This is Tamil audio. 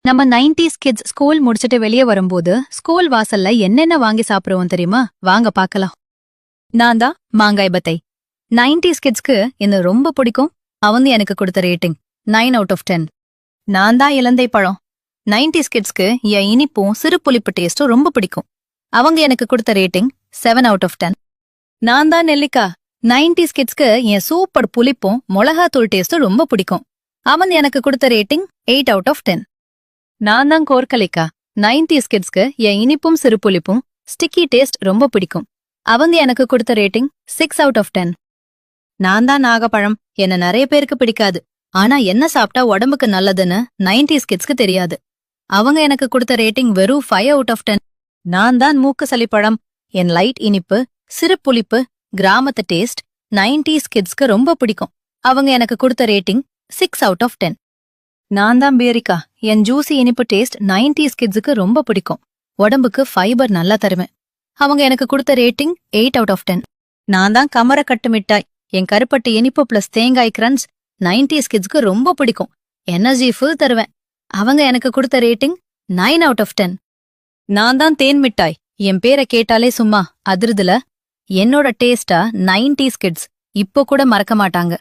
நம்ம 90s கிட்ஸ் ஸ்கூல் முடிச்சிட்டு வெளியே வரும்போது ஸ்கூல் வாசல்ல என்னென்ன வாங்கி சாப்பிடுவோம் தெரியுமா? வாங்க பார்க்கலாம். நான் தான் மாங்காய் பத்தை. 90s கிட்ஸ்க்கு இது ரொம்ப பிடிக்கும். அவங்க எனக்கு கொடுத்த ரேட்டிங் 9 அவுட் ஆஃப் 10. நான் தான் இலந்தை பழம். 90s கிட்ஸ்க்கு என் இனிப்பும் சிறு புளிப்பு டேஸ்டும் ரொம்ப பிடிக்கும். அவங்க எனக்கு கொடுத்த ரேட்டிங் 7 அவுட் ஆஃப் 10. நான் தான் நெல்லிக்காய். 90s கிட்ஸ்க்கு என் சூப்பர் புளிப்பும் மிளகாத்தூள் டேஸ்டும் ரொம்ப பிடிக்கும். அவங்க எனக்கு கொடுத்த ரேட்டிங் 8 அவுட் ஆஃப் 10. நான் தான் கோர்க்கலிக்கா. 90s கிட்ஸ்க்கு என் இனிப்பும் சிறுபுளிப்பும் ஸ்டிக்கி டேஸ்ட் ரொம்ப பிடிக்கும். அவங்க எனக்கு கொடுத்த ரேட்டிங் 6 அவுட் ஆஃப் 10. நான் தான் நாகப்பழம். என்ன நிறைய பேருக்கு பிடிக்காது. ஆனா என்ன சாப்பிட்டா உடம்புக்கு நல்லதுன்னு 90s கிட்ஸ்க்கு தெரியாது. அவங்க எனக்கு கொடுத்த ரேட்டிங் வெறும் 5 அவுட் ஆஃப் 10. நான் தான் மூக்கு சளிப்பழம். என் லைட் இனிப்பு சிறுபுளிப்பு கிராமத்து டேஸ்ட் 90s கிட்ஸ்க்கு ரொம்ப பிடிக்கும். அவங்க எனக்கு கொடுத்த ரேட்டிங் 6 அவுட் ஆஃப் 10. நான் தான் பேரிக்கா. என் ஜூசி இனிப்பு டேஸ்ட் 90s கிட்ஸுக்கு ரொம்ப பிடிக்கும். உடம்புக்கு ஃபைபர் நல்லா தருவேன். அவங்க எனக்கு கொடுத்த ரேட்டிங் 8 அவுட் ஆஃப் 10. நான் தான் கமரக்கட்டு மிட்டாய். என் கருப்பட்டி இனிப்பு பிளஸ் தேங்காய் கிரன்ஸ் 90s கிட்ஸ்க்கு ரொம்ப பிடிக்கும். எனர்ஜி ஃபுல் தருவேன். அவங்க எனக்கு கொடுத்த ரேட்டிங் 9 அவுட் ஆஃப் 10. நான் தான் தேன் மிட்டாய். என் பேரை கேட்டாலே சும்மா அதிருதுல. என்னோட டேஸ்டா 90s கிட்ஸ் இப்போ கூட மறக்க மாட்டாங்க.